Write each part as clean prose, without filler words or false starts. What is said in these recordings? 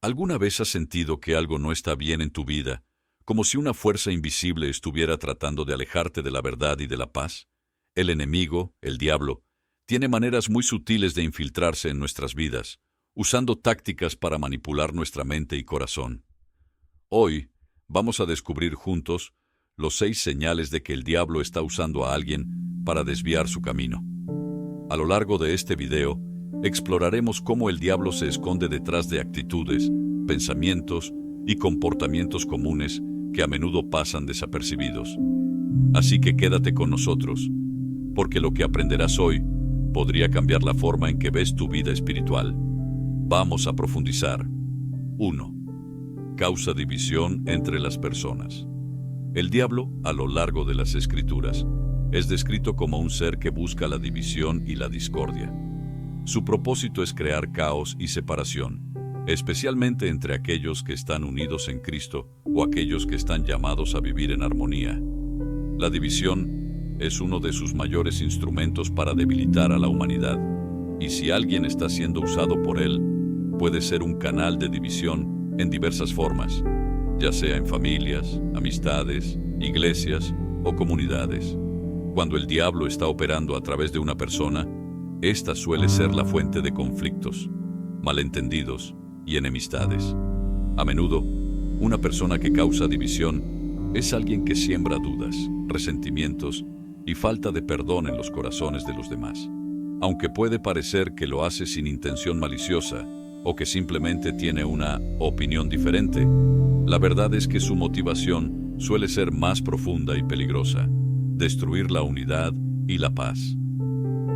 ¿Alguna vez has sentido que algo no está bien en tu vida, como si una fuerza invisible estuviera tratando de alejarte de la verdad y de la paz? El enemigo, el diablo, tiene maneras muy sutiles de infiltrarse en nuestras vidas, usando tácticas para manipular nuestra mente y corazón. Hoy vamos a descubrir juntos los 6 señales de que el diablo está usando a alguien para desviar su camino. A lo largo de este video, exploraremos cómo el diablo se esconde detrás de actitudes, pensamientos y comportamientos comunes que a menudo pasan desapercibidos. Así que quédate con nosotros, porque lo que aprenderás hoy podría cambiar la forma en que ves tu vida espiritual. Vamos a profundizar. 1. Causa división entre las personas. El diablo, a lo largo de las Escrituras, es descrito como un ser que busca la división y la discordia. Su propósito es crear caos y separación, especialmente entre aquellos que están unidos en Cristo o aquellos que están llamados a vivir en armonía. La división es uno de sus mayores instrumentos para debilitar a la humanidad, y si alguien está siendo usado por él, puede ser un canal de división en diversas formas, ya sea en familias, amistades, iglesias o comunidades. Cuando el diablo está operando a través de una persona, esta suele ser la fuente de conflictos, malentendidos y enemistades. A menudo, una persona que causa división es alguien que siembra dudas, resentimientos y falta de perdón en los corazones de los demás. Aunque puede parecer que lo hace sin intención maliciosa o que simplemente tiene una opinión diferente, la verdad es que su motivación suele ser más profunda y peligrosa: destruir la unidad y la paz.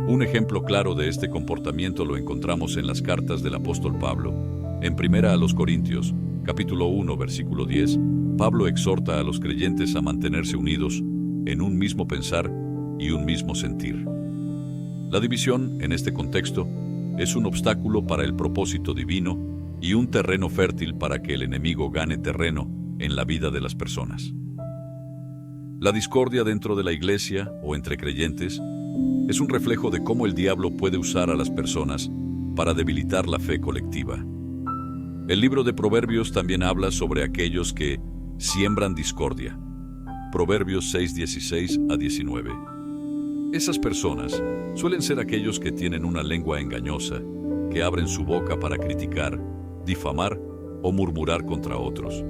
Un ejemplo claro de este comportamiento lo encontramos en las cartas del apóstol Pablo. En 1 Corintios, capítulo 1, versículo 10, Pablo exhorta a los creyentes a mantenerse unidos en un mismo pensar y un mismo sentir. La división, en este contexto, es un obstáculo para el propósito divino y un terreno fértil para que el enemigo gane terreno en la vida de las personas. La discordia dentro de la iglesia o entre creyentes es un reflejo de cómo el diablo puede usar a las personas para debilitar la fe colectiva. El libro de Proverbios también habla sobre aquellos que siembran discordia. Proverbios 6:16-19. Esas personas suelen ser aquellos que tienen una lengua engañosa, que abren su boca para criticar, difamar o murmurar contra otros.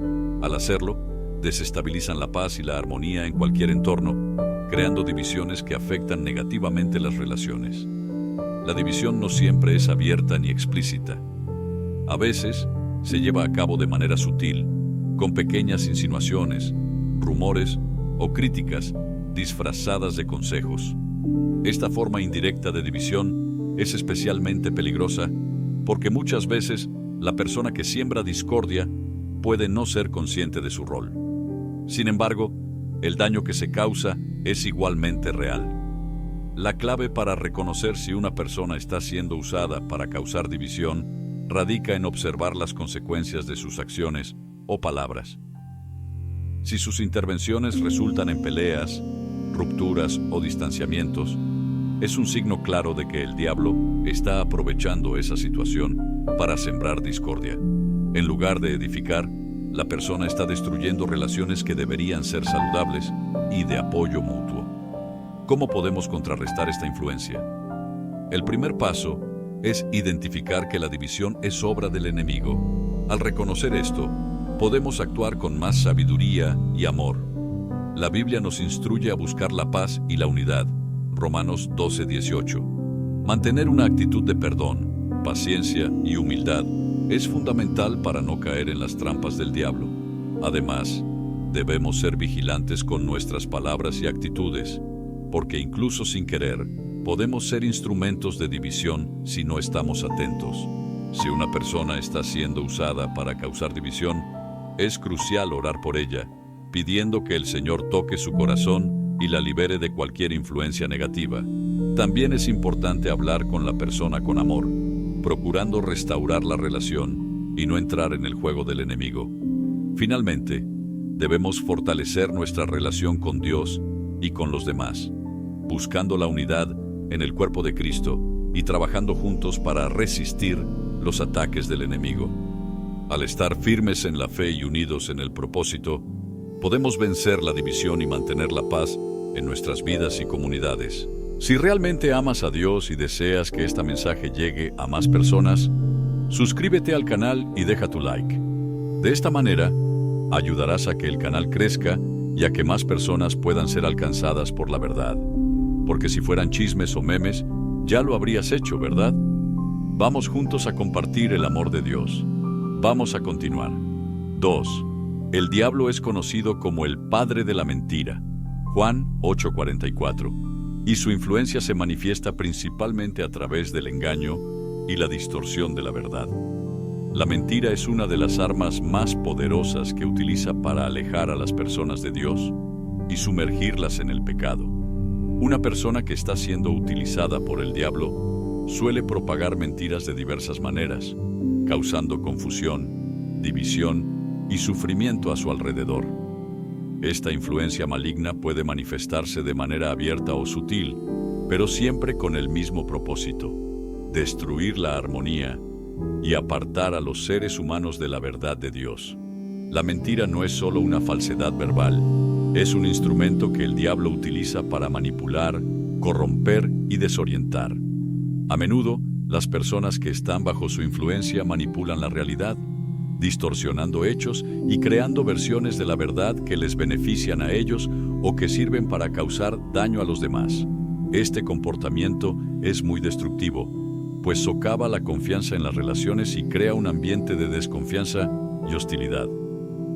Al hacerlo, desestabilizan la paz y la armonía en cualquier entorno, creando divisiones que afectan negativamente las relaciones. La división no siempre es abierta ni explícita. A veces, se lleva a cabo de manera sutil, con pequeñas insinuaciones, rumores o críticas disfrazadas de consejos. Esta forma indirecta de división es especialmente peligrosa porque muchas veces la persona que siembra discordia puede no ser consciente de su rol. Sin embargo, el daño que se causa es igualmente real. La clave para reconocer si una persona está siendo usada para causar división radica en observar las consecuencias de sus acciones o palabras. Si sus intervenciones resultan en peleas, rupturas o distanciamientos, es un signo claro de que el diablo está aprovechando esa situación para sembrar discordia. En lugar de edificar, la persona está destruyendo relaciones que deberían ser saludables y de apoyo mutuo. ¿Cómo podemos contrarrestar esta influencia? El primer paso es identificar que la división es obra del enemigo. Al reconocer esto, podemos actuar con más sabiduría y amor. La Biblia nos instruye a buscar la paz y la unidad. Romanos 12:18. Mantener una actitud de perdón, paciencia y humildad es fundamental para no caer en las trampas del diablo. Además, debemos ser vigilantes con nuestras palabras y actitudes, porque incluso sin querer, podemos ser instrumentos de división si no estamos atentos. Si una persona está siendo usada para causar división, es crucial orar por ella, pidiendo que el Señor toque su corazón y la libere de cualquier influencia negativa. También es importante hablar con la persona con amor, procurando restaurar la relación y no entrar en el juego del enemigo. Finalmente, debemos fortalecer nuestra relación con Dios y con los demás, buscando la unidad en el cuerpo de Cristo y trabajando juntos para resistir los ataques del enemigo. Al estar firmes en la fe y unidos en el propósito, podemos vencer la división y mantener la paz en nuestras vidas y comunidades. Si realmente amas a Dios y deseas que este mensaje llegue a más personas, suscríbete al canal y deja tu like. De esta manera, ayudarás a que el canal crezca y a que más personas puedan ser alcanzadas por la verdad. Porque si fueran chismes o memes, ya lo habrías hecho, ¿verdad? Vamos juntos a compartir el amor de Dios. Vamos a continuar. 2. El diablo es conocido como el padre de la mentira. Juan 8:44. Y su influencia se manifiesta principalmente a través del engaño y la distorsión de la verdad. La mentira es una de las armas más poderosas que utiliza para alejar a las personas de Dios y sumergirlas en el pecado. Una persona que está siendo utilizada por el diablo suele propagar mentiras de diversas maneras, causando confusión, división y sufrimiento a su alrededor. Esta influencia maligna puede manifestarse de manera abierta o sutil, pero siempre con el mismo propósito: destruir la armonía y apartar a los seres humanos de la verdad de Dios. La mentira no es solo una falsedad verbal, es un instrumento que el diablo utiliza para manipular, corromper y desorientar. A menudo, las personas que están bajo su influencia manipulan la realidad, distorsionando hechos y creando versiones de la verdad que les benefician a ellos o que sirven para causar daño a los demás. Este comportamiento es muy destructivo, pues socava la confianza en las relaciones y crea un ambiente de desconfianza y hostilidad.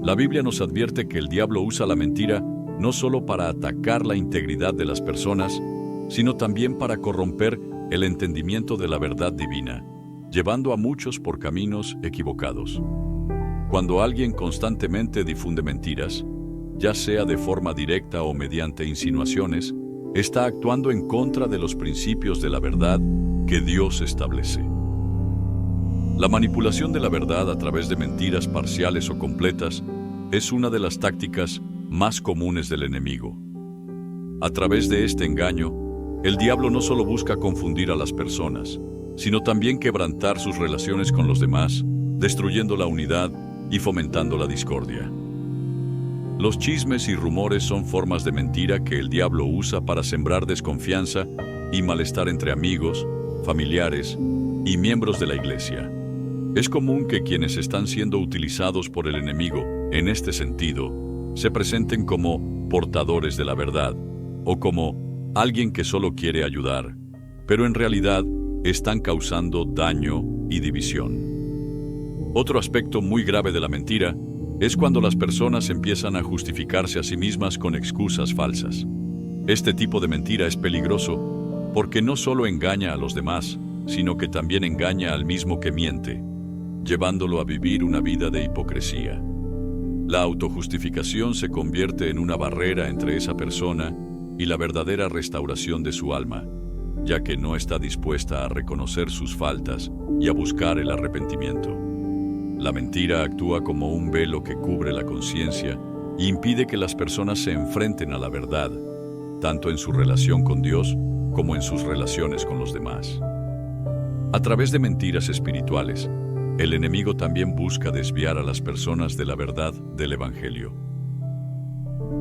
La Biblia nos advierte que el diablo usa la mentira no solo para atacar la integridad de las personas, sino también para corromper el entendimiento de la verdad divina, llevando a muchos por caminos equivocados. Cuando alguien constantemente difunde mentiras, ya sea de forma directa o mediante insinuaciones, está actuando en contra de los principios de la verdad que Dios establece. La manipulación de la verdad a través de mentiras parciales o completas es una de las tácticas más comunes del enemigo. A través de este engaño, el diablo no solo busca confundir a las personas, sino también quebrantar sus relaciones con los demás, destruyendo la unidad y fomentando la discordia. Los chismes y rumores son formas de mentira que el diablo usa para sembrar desconfianza y malestar entre amigos, familiares y miembros de la iglesia. Es común que quienes están siendo utilizados por el enemigo en este sentido se presenten como portadores de la verdad o como alguien que solo quiere ayudar, pero en realidad están causando daño y división. Otro aspecto muy grave de la mentira es cuando las personas empiezan a justificarse a sí mismas con excusas falsas. Este tipo de mentira es peligroso porque no solo engaña a los demás, sino que también engaña al mismo que miente, llevándolo a vivir una vida de hipocresía. La autojustificación se convierte en una barrera entre esa persona y la verdadera restauración de su alma, ya que no está dispuesta a reconocer sus faltas y a buscar el arrepentimiento. La mentira actúa como un velo que cubre la conciencia y impide que las personas se enfrenten a la verdad, tanto en su relación con Dios como en sus relaciones con los demás. A través de mentiras espirituales, el enemigo también busca desviar a las personas de la verdad del Evangelio.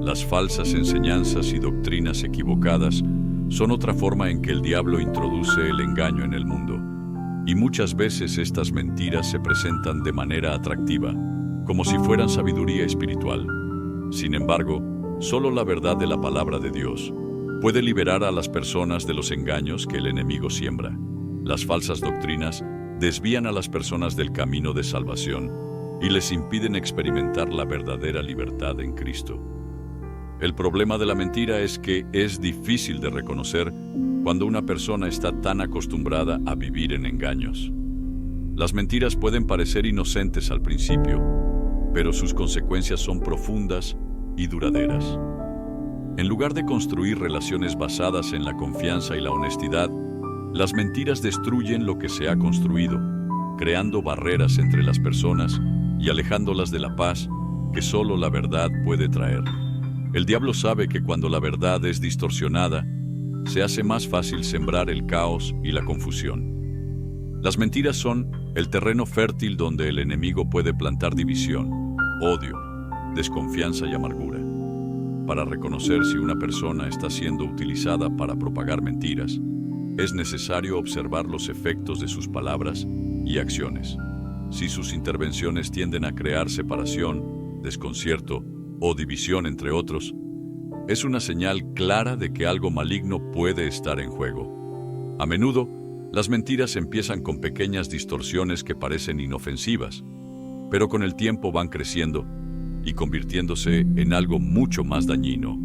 Las falsas enseñanzas y doctrinas equivocadas son otra forma en que el diablo introduce el engaño en el mundo. Y muchas veces estas mentiras se presentan de manera atractiva, como si fueran sabiduría espiritual. Sin embargo, solo la verdad de la palabra de Dios puede liberar a las personas de los engaños que el enemigo siembra. Las falsas doctrinas desvían a las personas del camino de salvación y les impiden experimentar la verdadera libertad en Cristo. El problema de la mentira es que es difícil de reconocer cuando una persona está tan acostumbrada a vivir en engaños. Las mentiras pueden parecer inocentes al principio, pero sus consecuencias son profundas y duraderas. En lugar de construir relaciones basadas en la confianza y la honestidad, las mentiras destruyen lo que se ha construido, creando barreras entre las personas y alejándolas de la paz que solo la verdad puede traer. El diablo sabe que cuando la verdad es distorsionada, se hace más fácil sembrar el caos y la confusión. Las mentiras son el terreno fértil donde el enemigo puede plantar división, odio, desconfianza y amargura. Para reconocer si una persona está siendo utilizada para propagar mentiras, es necesario observar los efectos de sus palabras y acciones. Si sus intervenciones tienden a crear separación, desconcierto o división entre otros, es una señal clara de que algo maligno puede estar en juego. A menudo, las mentiras empiezan con pequeñas distorsiones que parecen inofensivas, pero con el tiempo van creciendo y convirtiéndose en algo mucho más dañino.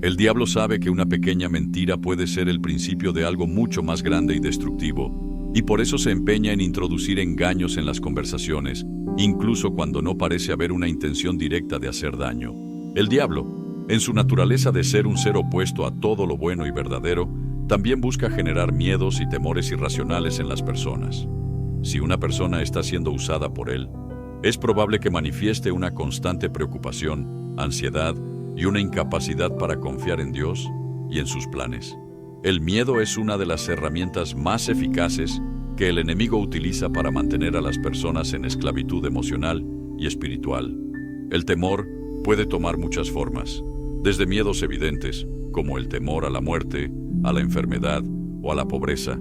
El diablo sabe que una pequeña mentira puede ser el principio de algo mucho más grande y destructivo, y por eso se empeña en introducir engaños en las conversaciones, incluso cuando no parece haber una intención directa de hacer daño. El diablo, en su naturaleza de ser un ser opuesto a todo lo bueno y verdadero, también busca generar miedos y temores irracionales en las personas. Si una persona está siendo usada por él, es probable que manifieste una constante preocupación, ansiedad y una incapacidad para confiar en Dios y en sus planes. El miedo es una de las herramientas más eficaces que el enemigo utiliza para mantener a las personas en esclavitud emocional y espiritual. El temor puede tomar muchas formas, desde miedos evidentes, como el temor a la muerte, a la enfermedad o a la pobreza,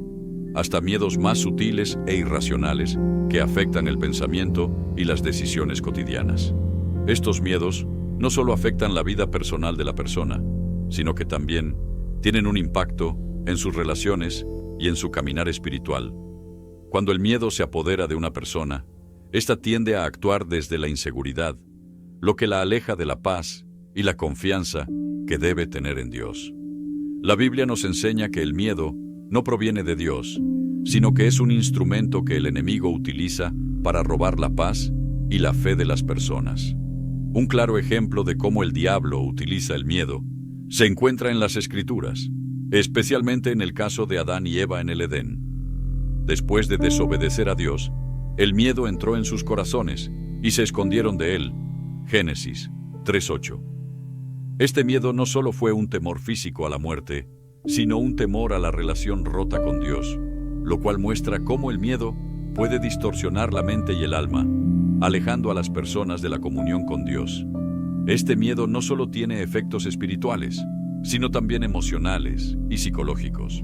hasta miedos más sutiles e irracionales que afectan el pensamiento y las decisiones cotidianas. Estos miedos no solo afectan la vida personal de la persona, sino que también tienen un impacto en sus relaciones y en su caminar espiritual. Cuando el miedo se apodera de una persona, ésta tiende a actuar desde la inseguridad, lo que la aleja de la paz y la confianza que debe tener en Dios. La Biblia nos enseña que el miedo no proviene de Dios, sino que es un instrumento que el enemigo utiliza para robar la paz y la fe de las personas. Un claro ejemplo de cómo el diablo utiliza el miedo se encuentra en las Escrituras, especialmente en el caso de Adán y Eva en el Edén. Después de desobedecer a Dios, el miedo entró en sus corazones y se escondieron de él. Génesis 3:8. Este miedo no solo fue un temor físico a la muerte, sino un temor a la relación rota con Dios, lo cual muestra cómo el miedo puede distorsionar la mente y el alma, alejando a las personas de la comunión con Dios. Este miedo no solo tiene efectos espirituales, sino también emocionales y psicológicos.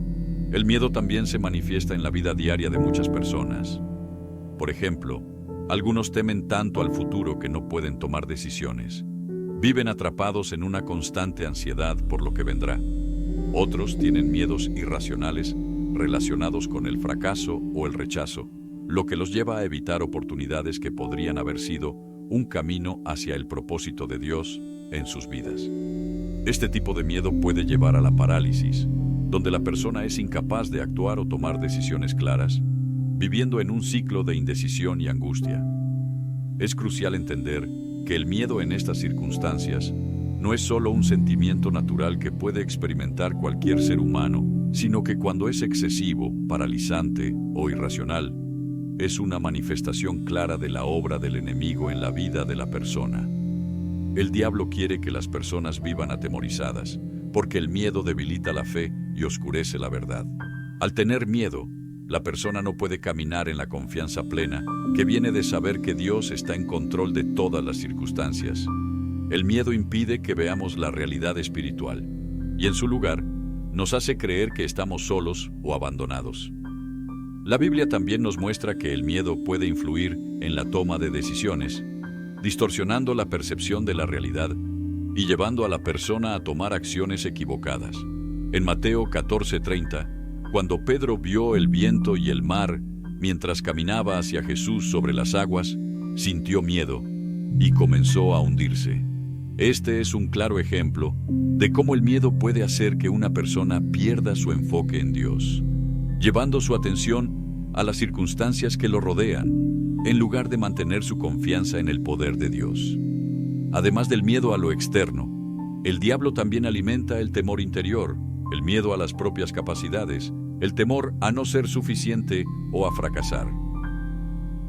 El miedo también se manifiesta en la vida diaria de muchas personas. Por ejemplo, algunos temen tanto al futuro que no pueden tomar decisiones. Viven atrapados en una constante ansiedad por lo que vendrá. Otros tienen miedos irracionales relacionados con el fracaso o el rechazo, lo que los lleva a evitar oportunidades que podrían haber sido un camino hacia el propósito de Dios en sus vidas. Este tipo de miedo puede llevar a la parálisis, donde la persona es incapaz de actuar o tomar decisiones claras, viviendo en un ciclo de indecisión y angustia. Es crucial entender que el miedo en estas circunstancias no es solo un sentimiento natural que puede experimentar cualquier ser humano, sino que cuando es excesivo, paralizante o irracional, es una manifestación clara de la obra del enemigo en la vida de la persona. El diablo quiere que las personas vivan atemorizadas, porque el miedo debilita la fe y oscurece la verdad. Al tener miedo, la persona no puede caminar en la confianza plena que viene de saber que Dios está en control de todas las circunstancias. El miedo impide que veamos la realidad espiritual y, en su lugar, nos hace creer que estamos solos o abandonados. La Biblia también nos muestra que el miedo puede influir en la toma de decisiones, distorsionando la percepción de la realidad y llevando a la persona a tomar acciones equivocadas. En Mateo 14:30, cuando Pedro vio el viento y el mar mientras caminaba hacia Jesús sobre las aguas, sintió miedo y comenzó a hundirse. Este es un claro ejemplo de cómo el miedo puede hacer que una persona pierda su enfoque en Dios, llevando su atención a las circunstancias que lo rodean, en lugar de mantener su confianza en el poder de Dios. Además del miedo a lo externo, el diablo también alimenta el temor interior, el miedo a las propias capacidades, el temor a no ser suficiente o a fracasar.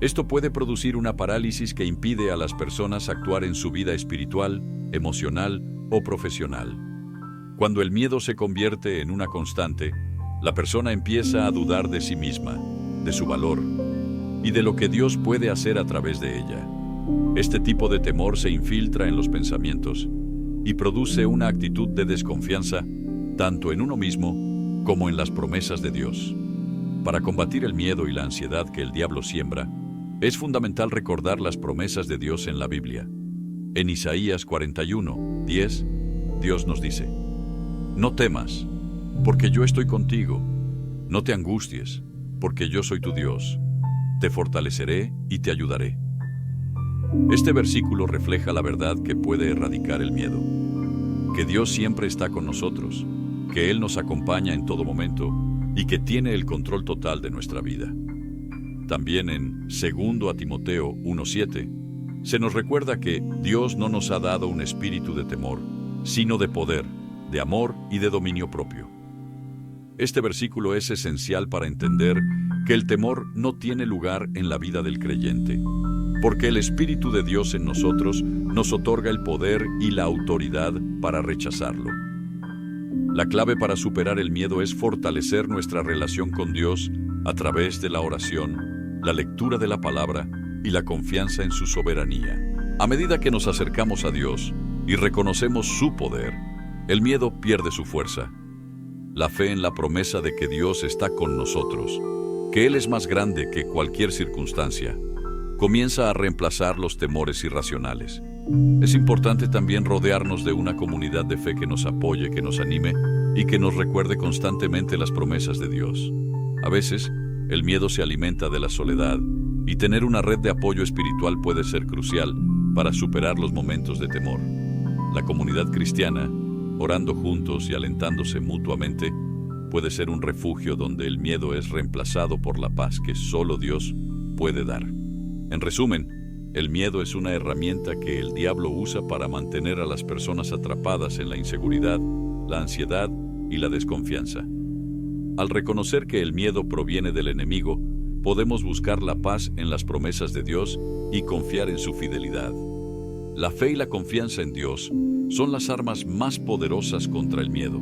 Esto puede producir una parálisis que impide a las personas actuar en su vida espiritual, emocional o profesional. Cuando el miedo se convierte en una constante, la persona empieza a dudar de sí misma, de su valor y de lo que Dios puede hacer a través de ella. Este tipo de temor se infiltra en los pensamientos y produce una actitud de desconfianza tanto en uno mismo como en las promesas de Dios. Para combatir el miedo y la ansiedad que el diablo siembra, es fundamental recordar las promesas de Dios en la Biblia. En Isaías 41:10, Dios nos dice: No temas, porque yo estoy contigo. No te angusties, porque yo soy tu Dios. Te fortaleceré y te ayudaré. Este versículo refleja la verdad que puede erradicar el miedo, que Dios siempre está con nosotros, que Él nos acompaña en todo momento y que tiene el control total de nuestra vida. También en 2 Timoteo 1:7 se nos recuerda que Dios no nos ha dado un espíritu de temor, sino de poder, de amor y de dominio propio. Este versículo es esencial para entender que el temor no tiene lugar en la vida del creyente, porque el Espíritu de Dios en nosotros nos otorga el poder y la autoridad para rechazarlo. La clave para superar el miedo es fortalecer nuestra relación con Dios a través de la oración, la lectura de la palabra y la confianza en su soberanía. A medida que nos acercamos a Dios y reconocemos su poder, el miedo pierde su fuerza. La fe en la promesa de que Dios está con nosotros, que Él es más grande que cualquier circunstancia, comienza a reemplazar los temores irracionales. Es importante también rodearnos de una comunidad de fe que nos apoye, que nos anime y que nos recuerde constantemente las promesas de Dios. A veces, el miedo se alimenta de la soledad y tener una red de apoyo espiritual puede ser crucial para superar los momentos de temor. La comunidad cristiana, orando juntos y alentándose mutuamente, puede ser un refugio donde el miedo es reemplazado por la paz que solo Dios puede dar. En resumen, el miedo es una herramienta que el diablo usa para mantener a las personas atrapadas en la inseguridad, la ansiedad y la desconfianza. Al reconocer que el miedo proviene del enemigo, podemos buscar la paz en las promesas de Dios y confiar en su fidelidad. La fe y la confianza en Dios son las armas más poderosas contra el miedo.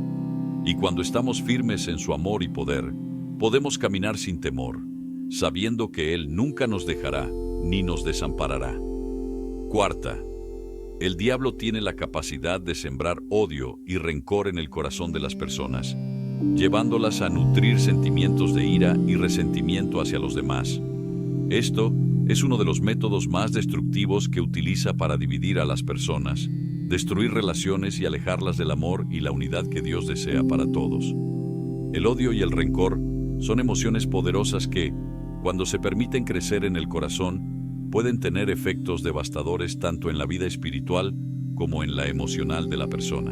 Y cuando estamos firmes en su amor y poder, podemos caminar sin temor, sabiendo que Él nunca nos dejará ni nos desamparará. Cuarta, el diablo tiene la capacidad de sembrar odio y rencor en el corazón de las personas, llevándolas a nutrir sentimientos de ira y resentimiento hacia los demás. Esto es uno de los métodos más destructivos que utiliza para dividir a las personas, destruir relaciones y alejarlas del amor y la unidad que Dios desea para todos. El odio y el rencor son emociones poderosas que, cuando se permiten crecer en el corazón, pueden tener efectos devastadores tanto en la vida espiritual como en la emocional de la persona.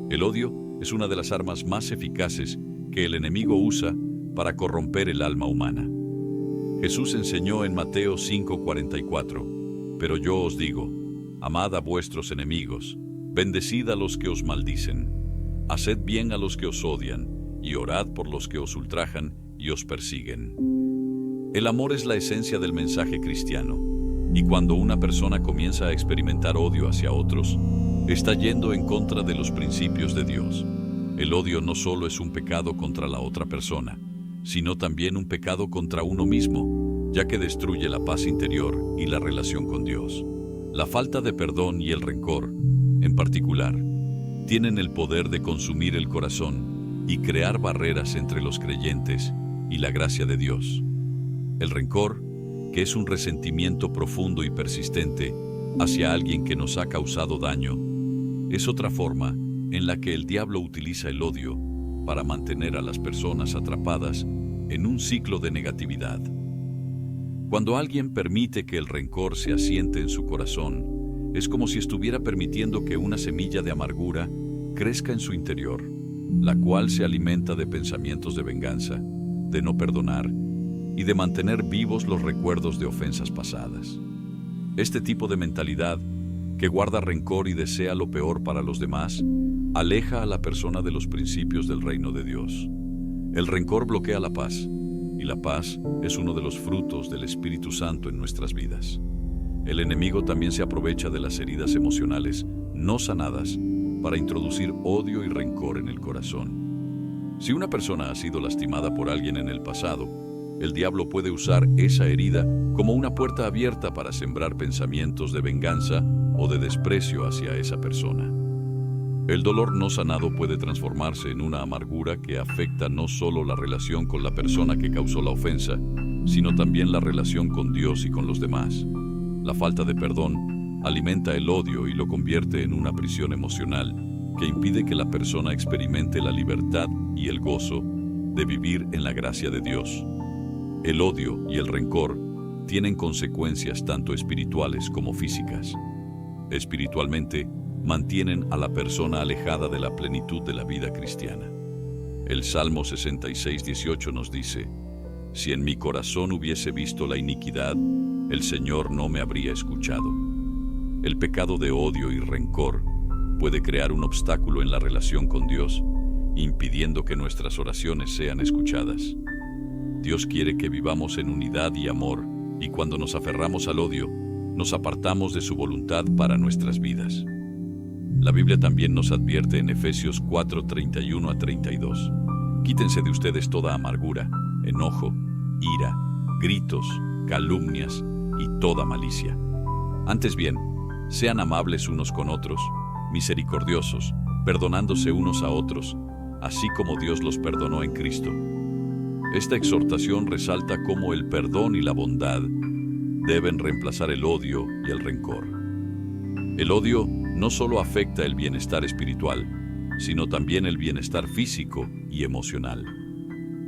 El odio es una de las armas más eficaces que el enemigo usa para corromper el alma humana. Jesús enseñó en Mateo 5:44, pero yo os digo, amad a vuestros enemigos, bendecid a los que os maldicen, haced bien a los que os odian, y orad por los que os ultrajan y os persiguen. El amor es la esencia del mensaje cristiano, y cuando una persona comienza a experimentar odio hacia otros, está yendo en contra de los principios de Dios. El odio no solo es un pecado contra la otra persona, sino también un pecado contra uno mismo, ya que destruye la paz interior y la relación con Dios. La falta de perdón y el rencor, en particular, tienen el poder de consumir el corazón y crear barreras entre los creyentes y la gracia de Dios. El rencor, que es un resentimiento profundo y persistente hacia alguien que nos ha causado daño, es otra forma en la que el diablo utiliza el odio para mantener a las personas atrapadas en un ciclo de negatividad. Cuando alguien permite que el rencor se asiente en su corazón, es como si estuviera permitiendo que una semilla de amargura crezca en su interior, la cual se alimenta de pensamientos de venganza, de no perdonar y de mantener vivos los recuerdos de ofensas pasadas. Este tipo de mentalidad, que guarda rencor y desea lo peor para los demás, aleja a la persona de los principios del reino de Dios. El rencor bloquea la paz, y la paz es uno de los frutos del Espíritu Santo en nuestras vidas. El enemigo también se aprovecha de las heridas emocionales no sanadas para introducir odio y rencor en el corazón. Si una persona ha sido lastimada por alguien en el pasado, el diablo puede usar esa herida como una puerta abierta para sembrar pensamientos de venganza o de desprecio hacia esa persona. El dolor no sanado puede transformarse en una amargura que afecta no solo la relación con la persona que causó la ofensa, sino también la relación con Dios y con los demás. La falta de perdón alimenta el odio y lo convierte en una prisión emocional que impide que la persona experimente la libertad y el gozo de vivir en la gracia de Dios. El odio y el rencor tienen consecuencias tanto espirituales como físicas. Espiritualmente, mantienen a la persona alejada de la plenitud de la vida cristiana. El Salmo 66:18 nos dice: si en mi corazón hubiese visto la iniquidad, el Señor no me habría escuchado. El pecado de odio y rencor puede crear un obstáculo en la relación con Dios, impidiendo que nuestras oraciones sean escuchadas. Dios quiere que vivamos en unidad y amor, y cuando nos aferramos al odio, nos apartamos de su voluntad para nuestras vidas. La Biblia también nos advierte en Efesios 4:31-32: quítense de ustedes toda amargura, enojo, ira, gritos, calumnias y toda malicia. Antes bien, sean amables unos con otros, misericordiosos, perdonándose unos a otros, así como Dios los perdonó en Cristo. Esta exhortación resalta cómo el perdón y la bondad deben reemplazar el odio y el rencor. El odio no solo afecta el bienestar espiritual, sino también el bienestar físico y emocional.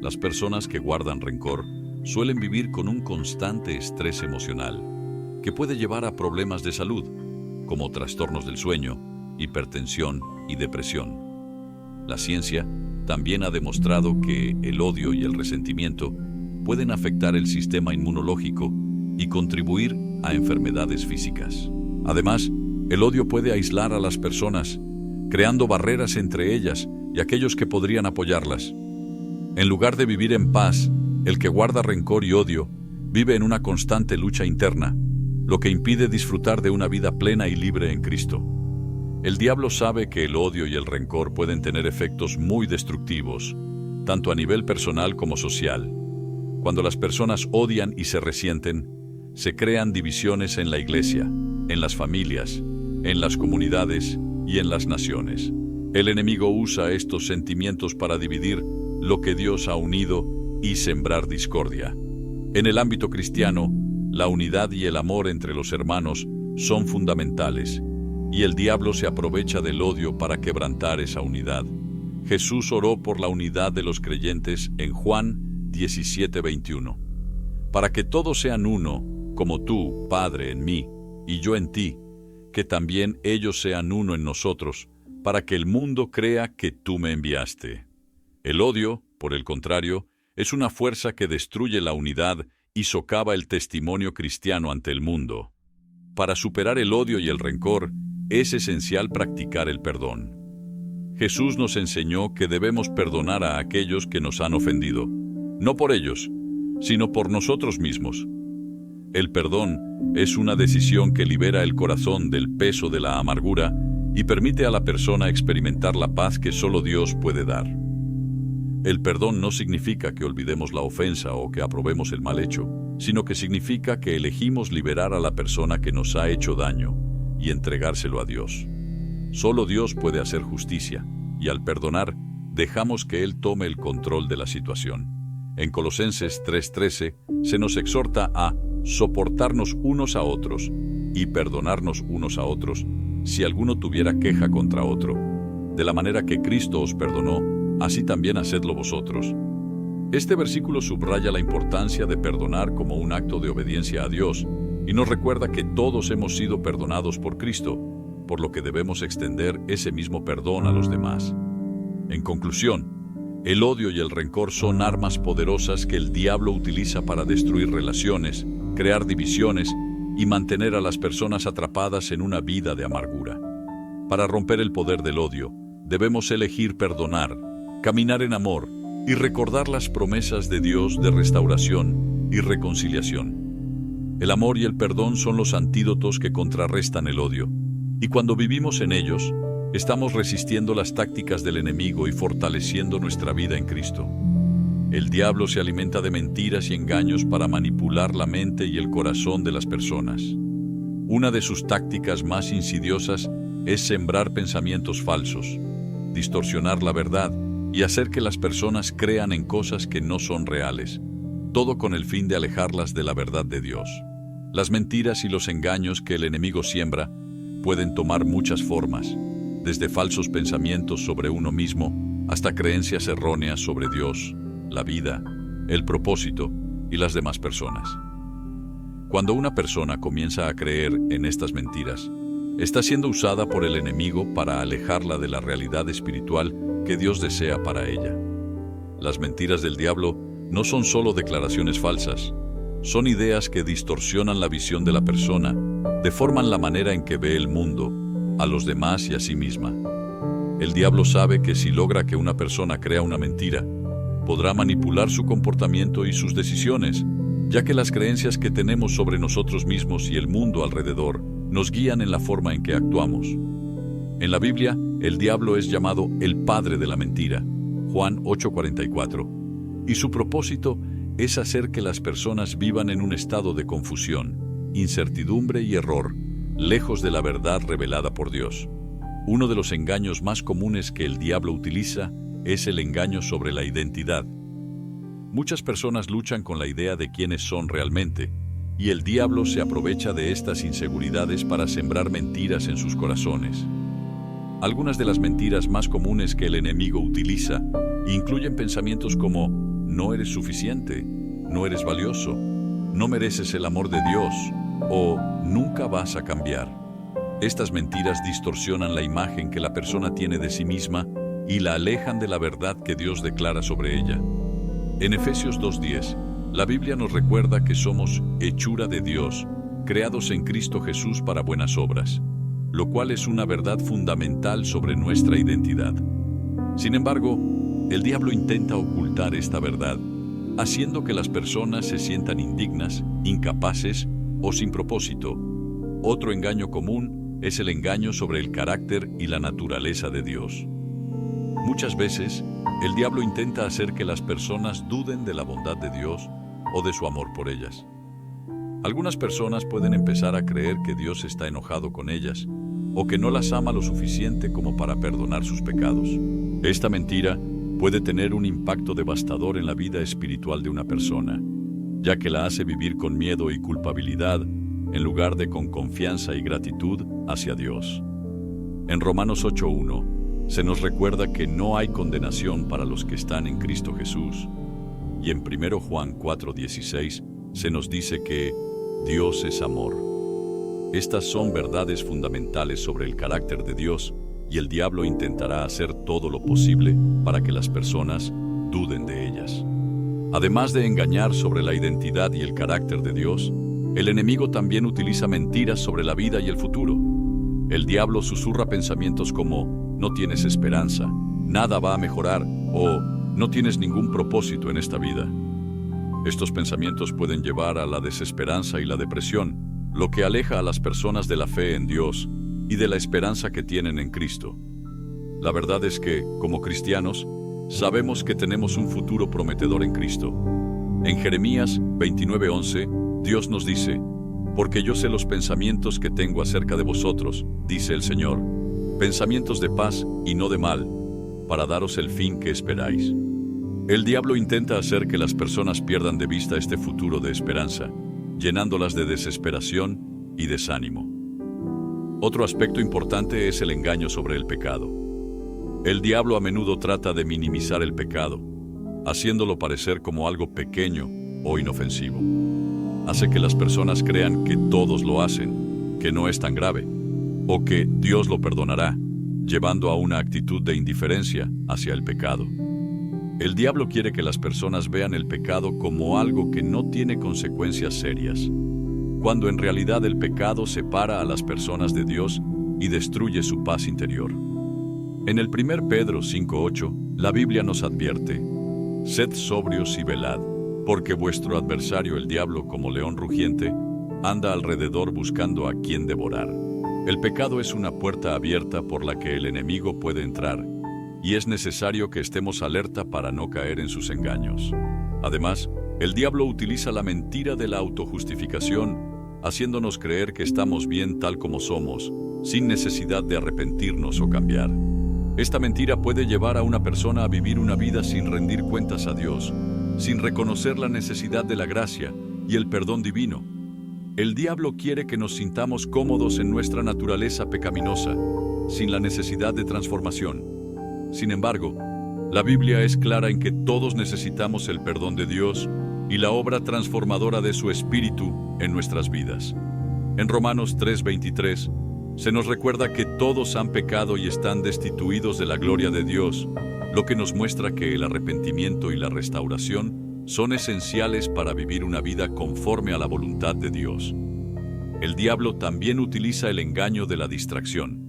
Las personas que guardan rencor suelen vivir con un constante estrés emocional que puede llevar a problemas de salud, como trastornos del sueño, hipertensión y depresión. La ciencia también ha demostrado que el odio y el resentimiento pueden afectar el sistema inmunológico y contribuir a enfermedades físicas. Además, el odio puede aislar a las personas, creando barreras entre ellas y aquellos que podrían apoyarlas. En lugar de vivir en paz, el que guarda rencor y odio vive en una constante lucha interna, lo que impide disfrutar de una vida plena y libre en Cristo. El diablo sabe que el odio y el rencor pueden tener efectos muy destructivos, tanto a nivel personal como social. Cuando las personas odian y se resienten, se crean divisiones en la iglesia, en las familias, en las comunidades y en las naciones. El enemigo usa estos sentimientos para dividir lo que Dios ha unido y sembrar discordia. En el ámbito cristiano, la unidad y el amor entre los hermanos son fundamentales, y el diablo se aprovecha del odio para quebrantar esa unidad. Jesús oró por la unidad de los creyentes en Juan 17:21. Para que todos sean uno, como tú, Padre, en mí, y yo en ti, que también ellos sean uno en nosotros, para que el mundo crea que tú me enviaste. El odio, por el contrario, es una fuerza que destruye la unidad y socava el testimonio cristiano ante el mundo. Para superar el odio y el rencor, es esencial practicar el perdón. Jesús nos enseñó que debemos perdonar a aquellos que nos han ofendido, no por ellos, sino por nosotros mismos. El perdón es una decisión que libera el corazón del peso de la amargura y permite a la persona experimentar la paz que solo Dios puede dar. El perdón no significa que olvidemos la ofensa o que aprobemos el mal hecho, sino que significa que elegimos liberar a la persona que nos ha hecho daño y entregárselo a Dios. Solo Dios puede hacer justicia, y al perdonar, dejamos que Él tome el control de la situación. En Colosenses 3:13 se nos exhorta a soportarnos unos a otros y perdonarnos unos a otros si alguno tuviera queja contra otro. De la manera que Cristo os perdonó, así también hacedlo vosotros. Este versículo subraya la importancia de perdonar como un acto de obediencia a Dios y nos recuerda que todos hemos sido perdonados por Cristo, por lo que debemos extender ese mismo perdón a los demás. En conclusión, el odio y el rencor son armas poderosas que el diablo utiliza para destruir relaciones, crear divisiones y mantener a las personas atrapadas en una vida de amargura. Para romper el poder del odio, debemos elegir perdonar, caminar en amor y recordar las promesas de Dios de restauración y reconciliación. El amor y el perdón son los antídotos que contrarrestan el odio, y cuando vivimos en ellos, estamos resistiendo las tácticas del enemigo y fortaleciendo nuestra vida en Cristo. El diablo se alimenta de mentiras y engaños para manipular la mente y el corazón de las personas. Una de sus tácticas más insidiosas es sembrar pensamientos falsos, distorsionar la verdad y hacer que las personas crean en cosas que no son reales, todo con el fin de alejarlas de la verdad de Dios. Las mentiras y los engaños que el enemigo siembra pueden tomar muchas formas, desde falsos pensamientos sobre uno mismo hasta creencias erróneas sobre Dios, la vida, el propósito y las demás personas. Cuando una persona comienza a creer en estas mentiras, está siendo usada por el enemigo para alejarla de la realidad espiritual que Dios desea para ella. Las mentiras del diablo no son solo declaraciones falsas, son ideas que distorsionan la visión de la persona, deforman la manera en que ve el mundo, a los demás y a sí misma. El diablo sabe que si logra que una persona crea una mentira, podrá manipular su comportamiento y sus decisiones, ya que las creencias que tenemos sobre nosotros mismos y el mundo alrededor nos guían en la forma en que actuamos. En la Biblia, el diablo es llamado el padre de la mentira, Juan 8:44, y su propósito es hacer que las personas vivan en un estado de confusión, incertidumbre y error, lejos de la verdad revelada por Dios. Uno de los engaños más comunes que el diablo utiliza es el engaño sobre la identidad. Muchas personas luchan con la idea de quiénes son realmente, y el diablo se aprovecha de estas inseguridades para sembrar mentiras en sus corazones. Algunas de las mentiras más comunes que el enemigo utiliza incluyen pensamientos como no eres suficiente, no eres valioso, no mereces el amor de Dios o nunca vas a cambiar. Estas mentiras distorsionan la imagen que la persona tiene de sí misma y la alejan de la verdad que Dios declara sobre ella. En Efesios 2:10, la Biblia nos recuerda que somos hechura de Dios, creados en Cristo Jesús para buenas obras, lo cual es una verdad fundamental sobre nuestra identidad. Sin embargo, el diablo intenta ocultar esta verdad, haciendo que las personas se sientan indignas, incapaces o sin propósito. Otro engaño común es el engaño sobre el carácter y la naturaleza de Dios. Muchas veces, el diablo intenta hacer que las personas duden de la bondad de Dios o de su amor por ellas. Algunas personas pueden empezar a creer que Dios está enojado con ellas o que no las ama lo suficiente como para perdonar sus pecados. Esta mentira puede tener un impacto devastador en la vida espiritual de una persona, ya que la hace vivir con miedo y culpabilidad en lugar de con confianza y gratitud hacia Dios. En Romanos 8:1 se nos recuerda que no hay condenación para los que están en Cristo Jesús, y en 1 Juan 4:16 se nos dice que Dios es amor. Estas son verdades fundamentales sobre el carácter de Dios, y el diablo intentará hacer todo lo posible para que las personas duden de ellas. Además de engañar sobre la identidad y el carácter de Dios, el enemigo también utiliza mentiras sobre la vida y el futuro. El diablo susurra pensamientos como no tienes esperanza, nada va a mejorar o no tienes ningún propósito en esta vida. Estos pensamientos pueden llevar a la desesperanza y la depresión, lo que aleja a las personas de la fe en Dios y de la esperanza que tienen en Cristo. La verdad es que, como cristianos, sabemos que tenemos un futuro prometedor en Cristo. En Jeremías 29:11, Dios nos dice: porque yo sé los pensamientos que tengo acerca de vosotros, dice el Señor, pensamientos de paz y no de mal, para daros el fin que esperáis. El diablo intenta hacer que las personas pierdan de vista este futuro de esperanza, llenándolas de desesperación y desánimo. Otro aspecto importante es el engaño sobre el pecado. El diablo a menudo trata de minimizar el pecado, haciéndolo parecer como algo pequeño o inofensivo. Hace que las personas crean que todos lo hacen, que no es tan grave, o que Dios lo perdonará, llevando a una actitud de indiferencia hacia el pecado. El diablo quiere que las personas vean el pecado como algo que no tiene consecuencias serias, cuando en realidad el pecado separa a las personas de Dios y destruye su paz interior. En el 1 Pedro 5:8, la Biblia nos advierte: sed sobrios y velad, porque vuestro adversario el diablo, como león rugiente, anda alrededor buscando a quien devorar. El pecado es una puerta abierta por la que el enemigo puede entrar, y es necesario que estemos alerta para no caer en sus engaños. Además, el diablo utiliza la mentira de la autojustificación, haciéndonos creer que estamos bien tal como somos, sin necesidad de arrepentirnos o cambiar. Esta mentira puede llevar a una persona a vivir una vida sin rendir cuentas a Dios, sin reconocer la necesidad de la gracia y el perdón divino. El diablo quiere que nos sintamos cómodos en nuestra naturaleza pecaminosa, sin la necesidad de transformación. Sin embargo, la Biblia es clara en que todos necesitamos el perdón de Dios y la obra transformadora de su Espíritu en nuestras vidas. En Romanos 3:23, se nos recuerda que todos han pecado y están destituidos de la gloria de Dios, lo que nos muestra que el arrepentimiento y la restauración son esenciales para vivir una vida conforme a la voluntad de Dios. El diablo también utiliza el engaño de la distracción.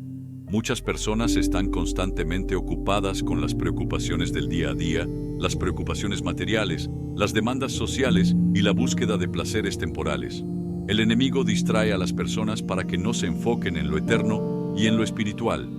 Muchas personas están constantemente ocupadas con las preocupaciones del día a día, las preocupaciones materiales, las demandas sociales y la búsqueda de placeres temporales. El enemigo distrae a las personas para que no se enfoquen en lo eterno y en lo espiritual.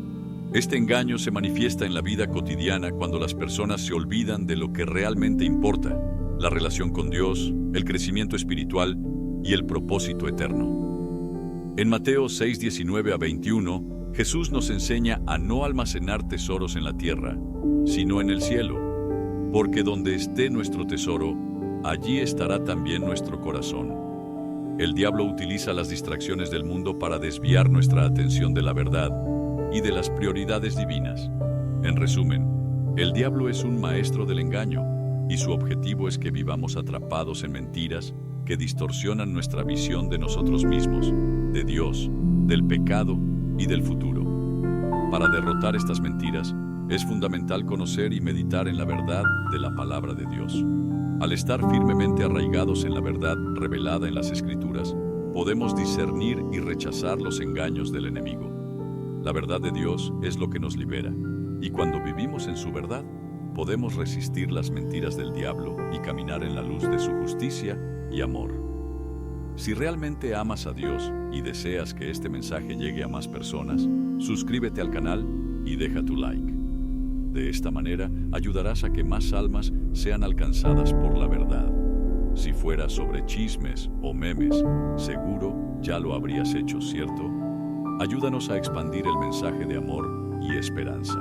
Este engaño se manifiesta en la vida cotidiana cuando las personas se olvidan de lo que realmente importa: la relación con Dios, el crecimiento espiritual y el propósito eterno. En Mateo 6:19-21, Jesús nos enseña a no almacenar tesoros en la tierra, sino en el cielo, porque donde esté nuestro tesoro, allí estará también nuestro corazón. El diablo utiliza las distracciones del mundo para desviar nuestra atención de la verdad y de las prioridades divinas. En resumen, el diablo es un maestro del engaño, y su objetivo es que vivamos atrapados en mentiras que distorsionan nuestra visión de nosotros mismos, de Dios, del pecado y del futuro. Para derrotar estas mentiras, es fundamental conocer y meditar en la verdad de la palabra de Dios. Al estar firmemente arraigados en la verdad revelada en las Escrituras, podemos discernir y rechazar los engaños del enemigo. La verdad de Dios es lo que nos libera, y cuando vivimos en su verdad, podemos resistir las mentiras del diablo y caminar en la luz de su justicia y amor. Si realmente amas a Dios y deseas que este mensaje llegue a más personas, suscríbete al canal y deja tu like. De esta manera ayudarás a que más almas sean alcanzadas por la verdad. Si fuera sobre chismes o memes, seguro ya lo habrías hecho, ¿cierto? Ayúdanos a expandir el mensaje de amor y esperanza.